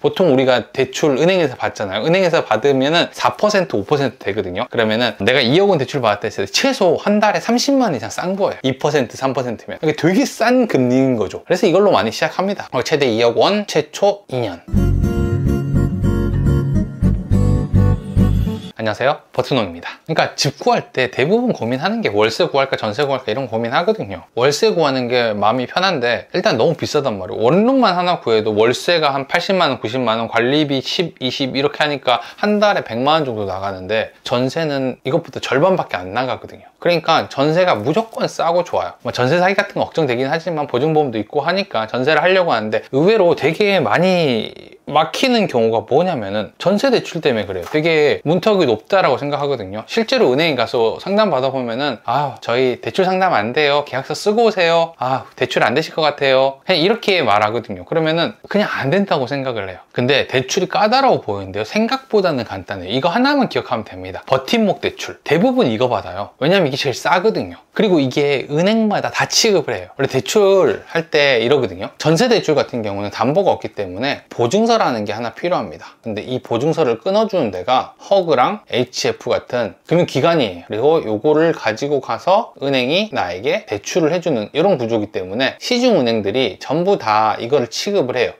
보통 우리가 대출 은행에서 받잖아요. 은행에서 받으면은 4% 5% 되거든요. 그러면은 내가 2억 원 대출 받았다 했을 때 최소 한 달에 30만 원 이상 싼 거예요. 2% 3%면 이게 되게 싼 금리인 거죠. 그래서 이걸로 많이 시작합니다. 최대 2억 원, 최초 2년. 안녕하세요, 버트농입니다. 그러니까 집 구할 때 대부분 고민하는 게 월세 구할까 전세 구할까 이런 고민하거든요. 월세 구하는 게 마음이 편한데 일단 너무 비싸단 말이에요. 원룸만 하나 구해도 월세가 한 80만원 90만원, 관리비 10, 20 이렇게 하니까 한 달에 100만원 정도 나가는데 전세는 이것보다 절반밖에 안 나가거든요. 그러니까 전세가 무조건 싸고 좋아요. 전세 사기 같은 거 걱정되긴 하지만 보증보험도 있고 하니까 전세를 하려고 하는데 의외로 되게 많이 막히는 경우가 뭐냐면은 전세 대출 때문에 그래요. 되게 문턱이 높다라고 생각하거든요. 실제로 은행에 가서 상담 받아보면은 저희 대출 상담 안 돼요, 계약서 쓰고 오세요, 대출 안 되실 것 같아요, 그냥 이렇게 말하거든요. 그러면은 그냥 안 된다고 생각을 해요. 근데 대출이 까다로워 보이는데요, 생각보다는 간단해요. 이거 하나만 기억하면 됩니다. 버팀목 대출 대부분 이거 받아요. 왜냐면 이게 제일 싸거든요. 그리고 이게 은행마다 다 취급을 해요. 원래 대출 할 때 이러거든요. 전세 대출 같은 경우는 담보가 없기 때문에 보증서라는 게 하나 필요합니다. 근데 이 보증서를 끊어주는 데가 허그랑 HF 같은 금융기관이에요. 그리고 요거를 가지고 가서 은행이 나에게 대출을 해주는 이런 구조이기 때문에 시중은행들이 전부 다 이거를 취급을 해요.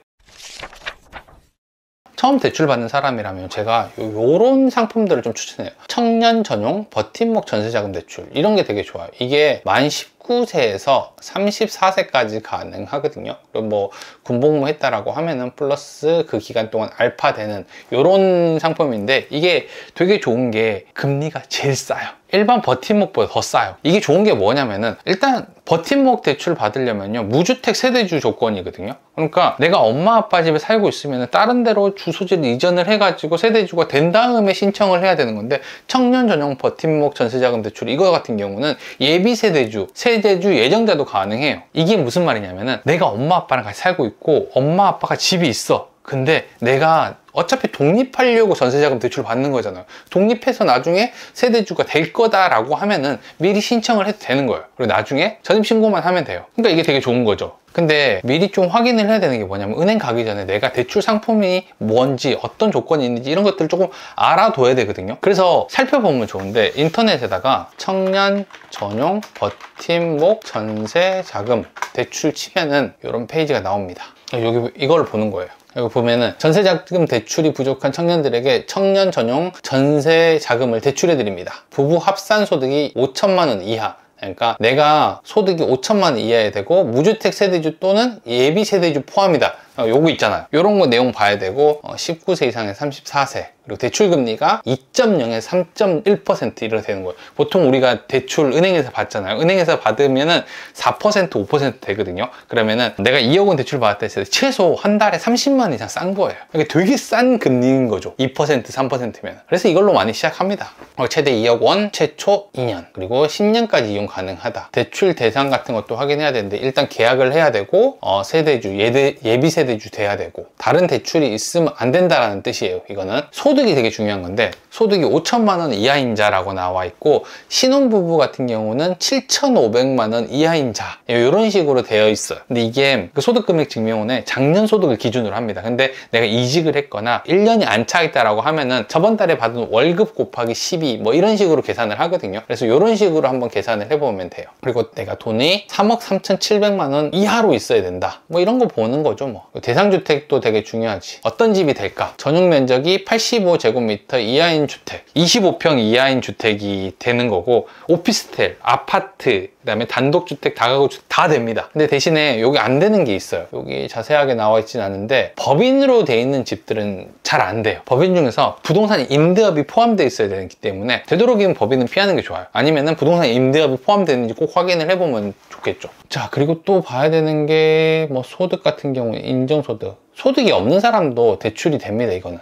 처음 대출 받는 사람이라면 제가 요런 상품들을 좀 추천해요. 청년 전용 버팀목 전세자금 대출, 이런 게 되게 좋아요. 이게 만 19세에서 34세까지 가능하거든요. 그리고 뭐 군복무 했다라고 하면은 플러스 그 기간 동안 알파 되는 요런 상품인데, 이게 되게 좋은 게 금리가 제일 싸요. 일반 버팀목보다 더 싸요. 이게 좋은 게 뭐냐면은 일단 버팀목 대출 받으려면요, 무주택 세대주 조건이거든요. 그러니까 내가 엄마 아빠 집에 살고 있으면 다른 데로 주소지를 이전을 해가지고 세대주가 된 다음에 신청을 해야 되는 건데, 청년 전용 버팀목 전세자금 대출 이거 같은 경우는 예비 세대주, 세대주 예정자도 가능해요. 이게 무슨 말이냐면은 내가 엄마 아빠랑 같이 살고 있고 엄마 아빠가 집이 있어. 근데 내가 어차피 독립하려고 전세자금 대출 받는 거잖아요. 독립해서 나중에 세대주가 될 거다라고 하면은 미리 신청을 해도 되는 거예요. 그리고 나중에 전입신고만 하면 돼요. 그러니까 이게 되게 좋은 거죠. 근데 미리 좀 확인을 해야 되는 게 뭐냐면, 은행 가기 전에 내가 대출 상품이 뭔지, 어떤 조건이 있는지 이런 것들을 조금 알아둬야 되거든요. 그래서 살펴보면 좋은데, 인터넷에다가 청년 전용 버팀목 전세자금 대출 치면은 이런 페이지가 나옵니다. 여기 이걸 보는 거예요. 여기 보면은 전세자금 대출이 부족한 청년들에게 청년 전용 전세자금을 대출해 드립니다. 부부 합산 소득이 5천만 원 이하, 그러니까 내가 소득이 5천만 원 이하야 되고 무주택 세대주 또는 예비 세대주 포함이다. 요거 있잖아요. 요런 거 내용 봐야 되고, 19세 이상의 34세, 그리고 대출 금리가 2.0에 3.1% 이렇게 되는 거예요. 보통 우리가 대출 은행에서 받잖아요. 은행에서 받으면은 4% 5% 되거든요. 그러면은 내가 2억 원 대출 받았다 했을 때 최소 한 달에 30만 원 이상 싼 거예요. 이게 되게 싼 금리인 거죠. 2% 3%면. 그래서 이걸로 많이 시작합니다. 최대 2억 원, 최초 2년, 그리고 10년까지 이용 가능하다. 대출 대상 같은 것도 확인해야 되는데, 일단 계약을 해야 되고, 세대주, 예비 세대주 돼야 되고, 다른 대출이 있으면 안 된다라는 뜻이에요. 이거는 소득이 되게 중요한 건데, 소득이 5천만 원 이하인 자라고 나와 있고, 신혼부부 같은 경우는 7,500만 원 이하인 자, 이런 식으로 되어 있어요. 근데 이게 그 소득금액 증명원에 작년 소득을 기준으로 합니다. 근데 내가 이직을 했거나 1년이 안 차 있다라고 하면은 저번 달에 받은 월급 곱하기 12 뭐 이런 식으로 계산을 하거든요. 그래서 이런 식으로 한번 계산을 해보면 돼요. 그리고 내가 돈이 3억 3,700만 원 이하로 있어야 된다, 뭐 이런 거 보는 거죠. 뭐 대상주택도 되게 중요하지. 어떤 집이 될까? 전용 면적이 85제곱미터 이하인 주택, 25평 이하인 주택이 되는 거고, 오피스텔, 아파트, 그다음에 단독주택, 다가구주택 다 됩니다. 근데 대신에 여기 안 되는 게 있어요. 여기 자세하게 나와 있진 않은데, 법인으로 돼 있는 집들은 잘 안 돼요. 법인 중에서 부동산 임대업이 포함되어 있어야 되기 때문에 되도록이면 법인은 피하는 게 좋아요. 아니면은 부동산 임대업이 포함되는지 꼭 확인을 해보면 좋겠죠. 자, 그리고 또 봐야 되는 게 뭐 소득 같은 경우는 인정소득, 소득이 없는 사람도 대출이 됩니다. 이거는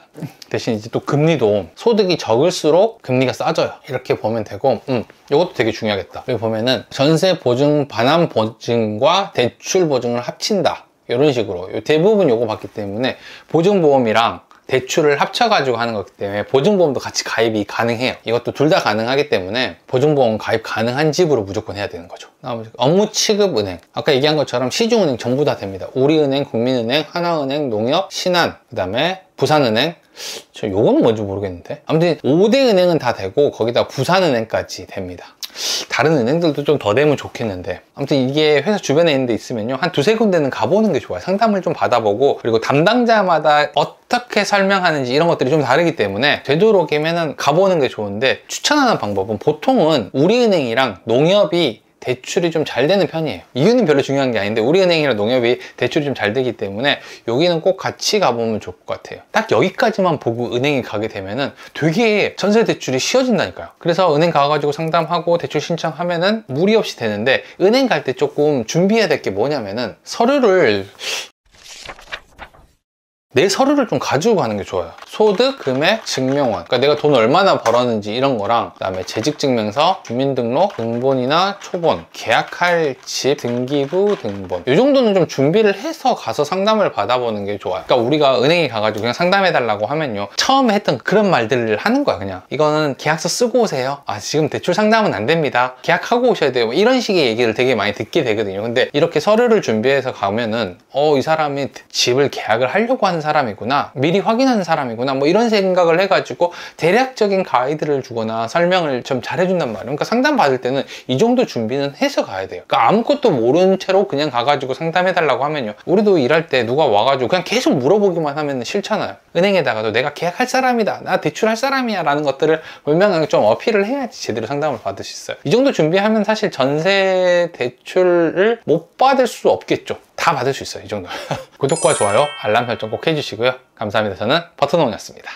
대신 이제 또 금리도 소득이 적을수록 금리가 싸져요. 이렇게 보면 되고, 이것도 되게 중요하겠다. 여기 보면은 전세 보증, 반환 보증과 대출 보증을 합친다, 이런 식으로 대부분 요거 봤기 때문에 보증보험이랑 대출을 합쳐가지고 하는 거기 때문에 보증보험도 같이 가입이 가능해요. 이것도 둘 다 가능하기 때문에 보증보험 가입 가능한 집으로 무조건 해야 되는 거죠. 업무 취급 은행, 아까 얘기한 것처럼 시중은행 전부 다 됩니다. 우리은행, 국민은행, 하나은행, 농협, 신한, 그 다음에 부산은행, 저 요거는 뭔지 모르겠는데 아무튼 5대 은행은 다 되고 거기다 부산은행까지 됩니다. 다른 은행들도 좀 더 되면 좋겠는데 아무튼 이게 회사 주변에 있는 데 있으면요 한 두세 군데는 가보는 게 좋아요. 상담을 좀 받아보고 그리고 담당자마다 어떻게 설명하는지 이런 것들이 좀 다르기 때문에 되도록이면 가보는 게 좋은데, 추천하는 방법은 보통은 우리은행이랑 농협이 대출이 좀 잘 되는 편이에요. 이유는 별로 중요한 게 아닌데 우리은행이랑 농협이 대출이 좀 잘 되기 때문에 여기는 꼭 같이 가보면 좋을 것 같아요. 딱 여기까지만 보고 은행에 가게 되면은 되게 전세 대출이 쉬워진다니까요. 그래서 은행 가가지고 상담하고 대출 신청하면은 무리 없이 되는데, 은행 갈 때 조금 준비해야 될 게 뭐냐면은 내 서류를 좀 가지고 가는 게 좋아요. 소득, 금액, 증명원, 그러니까 내가 돈 얼마나 벌었는지 이런 거랑, 그 다음에 재직증명서, 주민등록, 등본이나 초본, 계약할 집, 등기부 등본, 이 정도는 좀 준비를 해서 가서 상담을 받아보는 게 좋아요. 그러니까 우리가 은행에 가가지고 그냥 상담해달라고 하면요 처음에 했던 그런 말들을 하는 거야. 그냥 이거는 계약서 쓰고 오세요, 지금 대출 상담은 안 됩니다, 계약하고 오셔야 돼요, 뭐 이런 식의 얘기를 되게 많이 듣게 되거든요. 근데 이렇게 서류를 준비해서 가면은 이 사람이 집을 계약을 하려고 하는 사람이구나, 미리 확인하는 사람이구나, 뭐 이런 생각을 해가지고 대략적인 가이드를 주거나 설명을 좀 잘해준단 말이에요. 그러니까 상담 받을 때는 이 정도 준비는 해서 가야 돼요. 그러니까 아무것도 모르는 채로 그냥 가가지고 상담해달라고 하면요, 우리도 일할 때 누가 와가지고 그냥 계속 물어보기만 하면 싫잖아요. 은행에다가도 내가 계약할 사람이다, 나 대출할 사람이야 라는 것들을 분명하게 좀 어필을 해야지 제대로 상담을 받을 수 있어요. 이 정도 준비하면 사실 전세 대출을 못 받을 수 없겠죠. 다 받을 수 있어요, 이 정도. 구독과 좋아요, 알람 설정 꼭 해주시고요. 감사합니다. 저는 버터농이었습니다.